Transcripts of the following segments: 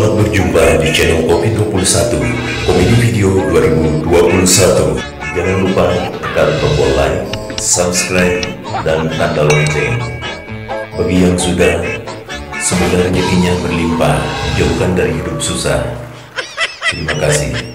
Selamat berjumpa di channel Kopi 21 Komedi Video 2021. Jangan lupa tekan tombol like, subscribe, dan tanda lonceng. Bagi yang sudah, semoga rezekinya berlimpah, dijauhkan dari hidup susah. Terima kasih.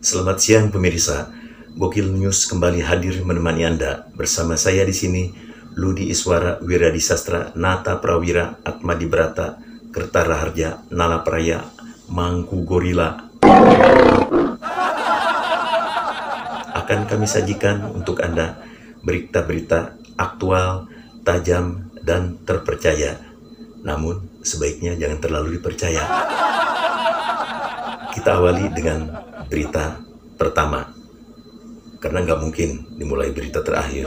Selamat siang pemirsa, Gokil News kembali hadir menemani Anda. Bersama saya di sini, Ludi Iswara, Wiradisastra, Nata Prawira, Atmadi Brata, Kertaraharja, Nala Praya, Mangku Gorila. Akan kami sajikan untuk Anda berita-berita aktual, tajam, dan terpercaya. Namun, sebaiknya jangan terlalu dipercaya. Kita awali dengan berita pertama, karena nggak mungkin dimulai berita terakhir.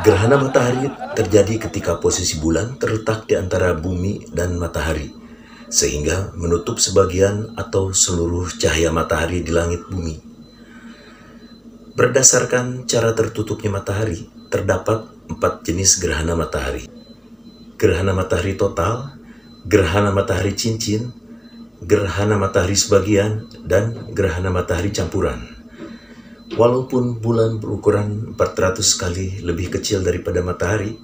Gerhana matahari terjadi ketika posisi bulan terletak di antara bumi dan matahari, sehingga menutup sebagian atau seluruh cahaya matahari di langit bumi. Berdasarkan cara tertutupnya matahari, terdapat 4 jenis gerhana matahari. Gerhana matahari total, gerhana matahari cincin, gerhana matahari sebagian, dan gerhana matahari campuran. Walaupun bulan berukuran 400 kali lebih kecil daripada matahari,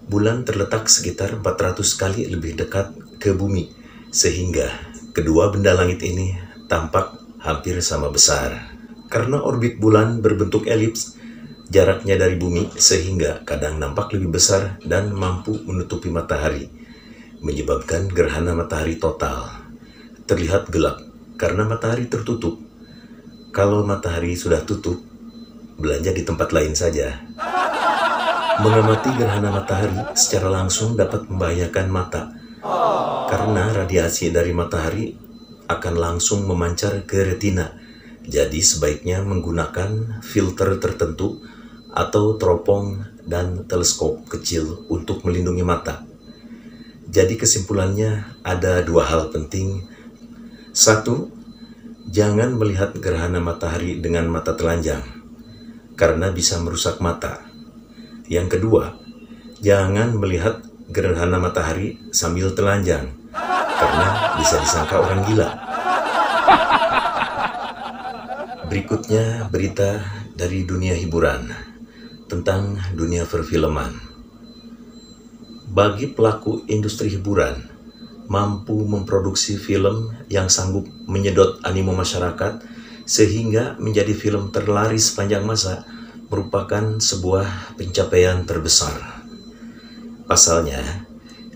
bulan terletak sekitar 400 kali lebih dekat ke bumi, sehingga kedua benda langit ini tampak hampir sama besar. Karena orbit bulan berbentuk elips, jaraknya dari bumi sehingga kadang nampak lebih besar dan mampu menutupi matahari, menyebabkan gerhana matahari total terlihat gelap karena matahari tertutup. Kalau matahari sudah tutup, belanja di tempat lain saja. Mengamati gerhana matahari secara langsung dapat membahayakan mata, karena radiasi dari matahari akan langsung memancar ke retina. Jadi sebaiknya menggunakan filter tertentu atau teropong dan teleskop kecil untuk melindungi mata. Jadi kesimpulannya ada 2 hal penting. 1. Jangan melihat gerhana matahari dengan mata telanjang, karena bisa merusak mata. Yang kedua, jangan melihat gerhana matahari sambil telanjang, karena bisa disangka orang gila. Berikutnya berita dari dunia hiburan, tentang dunia perfilman. Bagi pelaku industri hiburan, mampu memproduksi film yang sanggup menyedot animo masyarakat sehingga menjadi film terlaris sepanjang masa merupakan sebuah pencapaian terbesar. Pasalnya,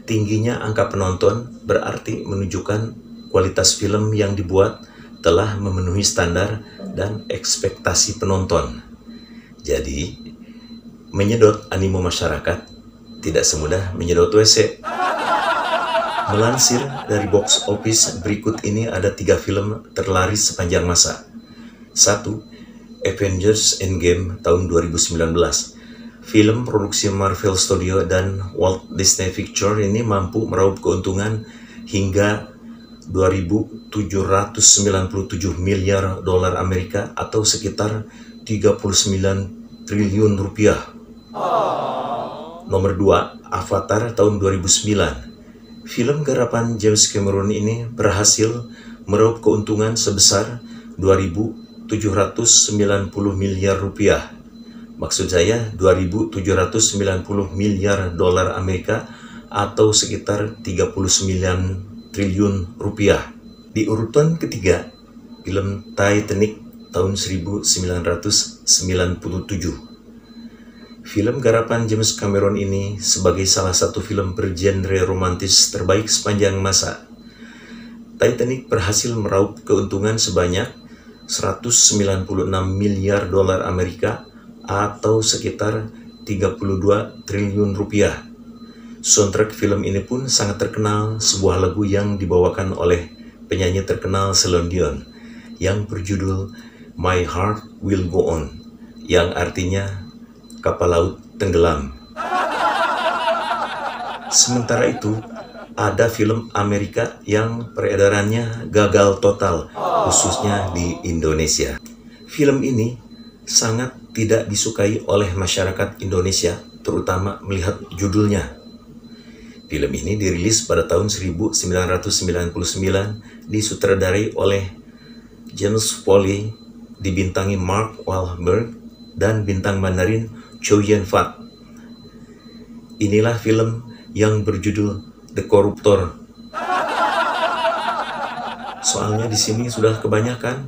tingginya angka penonton berarti menunjukkan kualitas film yang dibuat telah memenuhi standar dan ekspektasi penonton. Jadi, menyedot animo masyarakat tidak semudah menyedot WC. Melansir dari box office berikut ini ada 3 film terlaris sepanjang masa. 1. Avengers Endgame tahun 2019. Film produksi Marvel Studio dan Walt Disney Pictures ini mampu meraup keuntungan hingga 2.797 miliar dolar Amerika atau sekitar 39 triliun rupiah. Nomor 2, Avatar tahun 2009. Film garapan James Cameron ini berhasil meraup keuntungan sebesar 2.790 miliar rupiah. Maksud saya 2.790 miliar dolar Amerika atau sekitar 39 triliun rupiah. Di urutan ketiga, film Titanic tahun 1997. Film garapan James Cameron ini sebagai salah satu film bergenre romantis terbaik sepanjang masa. Titanic berhasil meraup keuntungan sebanyak 196 miliar dolar Amerika atau sekitar 32 triliun rupiah. Soundtrack film ini pun sangat terkenal, sebuah lagu yang dibawakan oleh penyanyi terkenal Celine Dion yang berjudul My Heart Will Go On, yang artinya kapal laut tenggelam, Sementara itu, ada film Amerika yang peredarannya gagal total, khususnya di Indonesia. Film ini sangat tidak disukai oleh masyarakat Indonesia, terutama melihat judulnya. Film ini dirilis pada tahun 1999, disutradarai oleh James Foley, dibintangi Mark Wahlberg, dan bintang Mandarin Chow Yun-fat. Inilah film yang berjudul The Corruptor. Soalnya di sini sudah kebanyakan,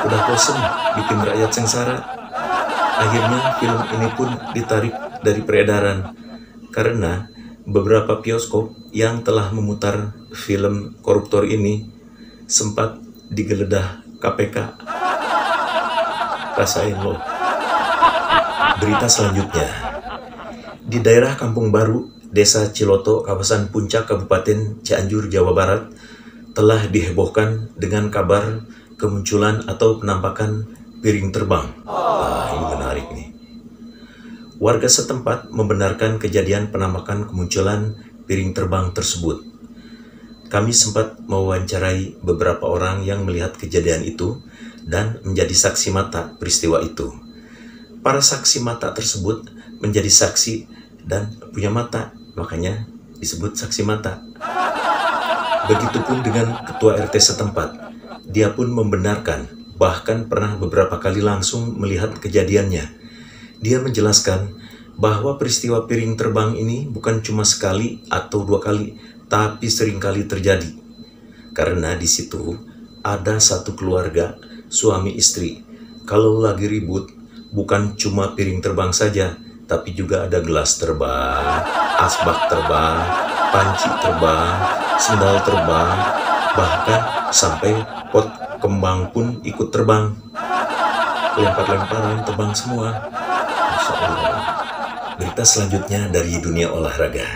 udah bosen bikin rakyat sengsara. Akhirnya film ini pun ditarik dari peredaran karena beberapa bioskop yang telah memutar film Koruptor ini sempat digeledah KPK. Rasain loh. Berita selanjutnya. Di daerah Kampung Baru, Desa Ciloto, kawasan Puncak, Kabupaten Cianjur, Jawa Barat, telah dihebohkan dengan kabar kemunculan atau penampakan piring terbang. Ini menarik nih. Warga setempat membenarkan kejadian penampakan kemunculan piring terbang tersebut. Kami sempat mewawancarai beberapa orang yang melihat kejadian itu dan menjadi saksi mata peristiwa itu. Para saksi mata tersebut menjadi saksi dan punya mata, makanya disebut saksi mata. Begitupun dengan ketua RT setempat. Dia pun membenarkan, bahkan pernah beberapa kali langsung melihat kejadiannya. Dia menjelaskan bahwa peristiwa piring terbang ini bukan cuma sekali atau dua kali, tapi seringkali terjadi. Karena di situ ada satu keluarga, suami istri. Kalau lagi ribut, bukan cuma piring terbang saja, tapi juga ada gelas terbang, asbak terbang, panci terbang, sendal terbang, bahkan sampai pot kembang pun ikut terbang. Lempar-lemparan terbang semua. Masya Allah. Berita selanjutnya dari dunia olahraga.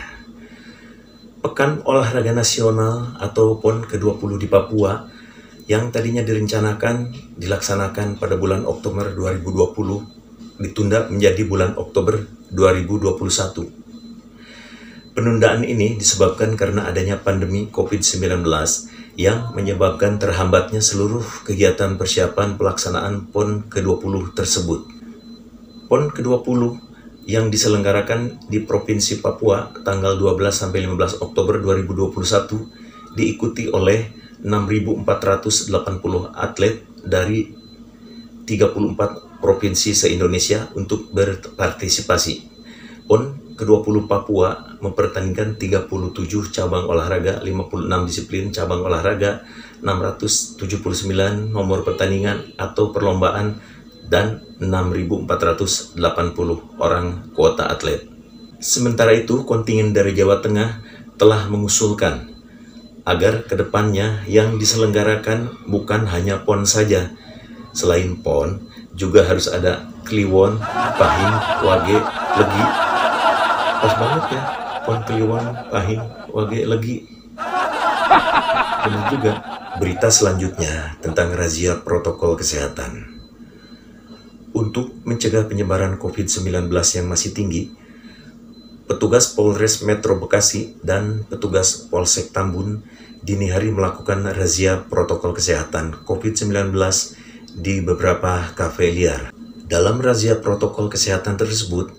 Pekan Olahraga Nasional atau PON ke-20 di Papua yang tadinya dilaksanakan pada bulan Oktober 2020 ditunda menjadi bulan Oktober 2021. Penundaan ini disebabkan karena adanya pandemi COVID-19 yang menyebabkan terhambatnya seluruh kegiatan persiapan pelaksanaan PON ke-20 tersebut. PON ke-20 yang diselenggarakan di Provinsi Papua tanggal 12-15 Oktober 2021 diikuti oleh 6.480 atlet dari 34 provinsi se-Indonesia untuk berpartisipasi. PON ke-20 Papua mempertandingkan 37 cabang olahraga, 56 disiplin cabang olahraga, 679 nomor pertandingan atau perlombaan, dan 6.480 orang kuota atlet. Sementara itu, kontingen dari Jawa Tengah telah mengusulkan agar kedepannya yang diselenggarakan bukan hanya PON saja. Selain PON, juga harus ada Kliwon, Pahing, Wage, Legi. Pas banget ya, PON, Kliwon, Pahing, Wage, Legi. Benar juga. Berita selanjutnya tentang razia protokol kesehatan. Untuk mencegah penyebaran COVID-19 yang masih tinggi, petugas Polres Metro Bekasi dan petugas Polsek Tambun dini hari melakukan razia protokol kesehatan COVID-19 di beberapa kafe liar. Dalam razia protokol kesehatan tersebut,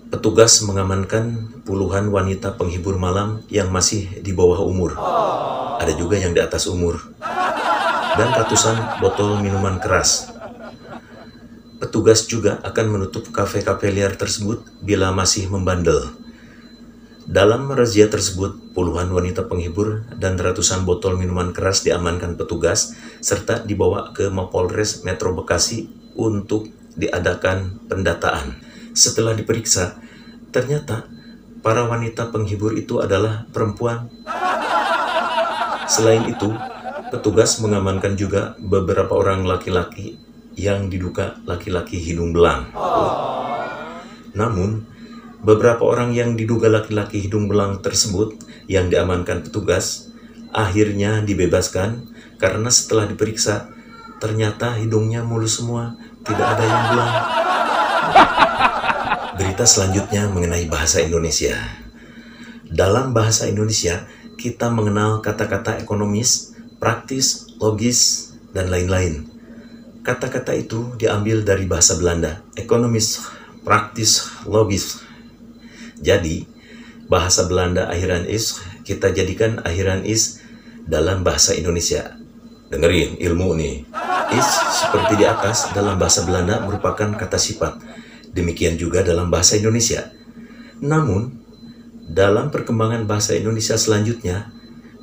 petugas mengamankan puluhan wanita penghibur malam yang masih di bawah umur. Ada juga yang di atas umur. Dan ratusan botol minuman keras. Petugas juga akan menutup kafe-kafe liar tersebut bila masih membandel. Dalam razia tersebut, puluhan wanita penghibur dan ratusan botol minuman keras diamankan petugas serta dibawa ke Mapolres Metro Bekasi untuk diadakan pendataan. Setelah diperiksa, ternyata para wanita penghibur itu adalah perempuan. Selain itu, petugas mengamankan juga beberapa orang laki-laki yang diduga laki-laki hidung belang. Namun, beberapa orang yang diduga laki-laki hidung belang tersebut yang diamankan petugas akhirnya dibebaskan karena setelah diperiksa ternyata hidungnya mulus semua, tidak ada yang belang. Berita selanjutnya mengenai bahasa Indonesia. Dalam bahasa Indonesia, kita mengenal kata-kata ekonomis, praktis, logis, dan lain-lain. Kata-kata itu diambil dari bahasa Belanda, ekonomis, praktis, logis. Jadi, bahasa Belanda akhiran is, kita jadikan akhiran is dalam bahasa Indonesia. Dengerin ilmu nih. Is seperti di atas dalam bahasa Belanda merupakan kata sifat. Demikian juga dalam bahasa Indonesia. Namun, dalam perkembangan bahasa Indonesia selanjutnya,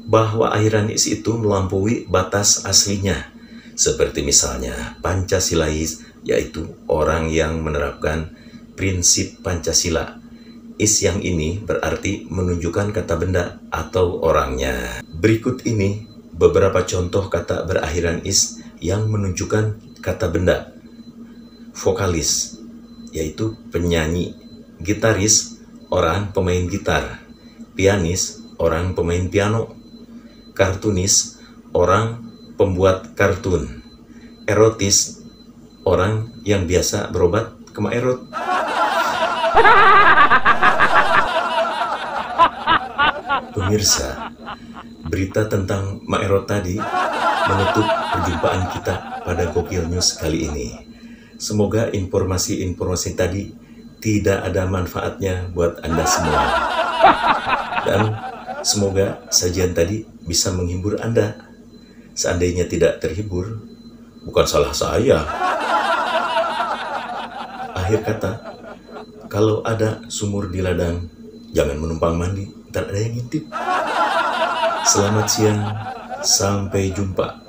bahwa akhiran is itu melampaui batas aslinya. Seperti misalnya Pancasilais, yaitu orang yang menerapkan prinsip Pancasila. Is yang ini berarti menunjukkan kata benda atau orangnya. Berikut ini beberapa contoh kata berakhiran is yang menunjukkan kata benda. Vokalis, yaitu penyanyi. Gitaris, orang pemain gitar. Pianis, orang pemain piano. Kartunis, orang pembuat kartun. Erotis, orang yang biasa berobat kemaerot. Pemirsa, berita tentang Maerot tadi menutup perjumpaan kita pada Gokil News kali ini. Semoga informasi-informasi tadi tidak ada manfaatnya buat Anda semua. Dan semoga sajian tadi bisa menghibur Anda. Seandainya tidak terhibur, bukan salah saya. Akhir kata, kalau ada sumur di ladang, jangan menumpang mandi, ntar ada yang ngintip. Selamat siang, sampai jumpa.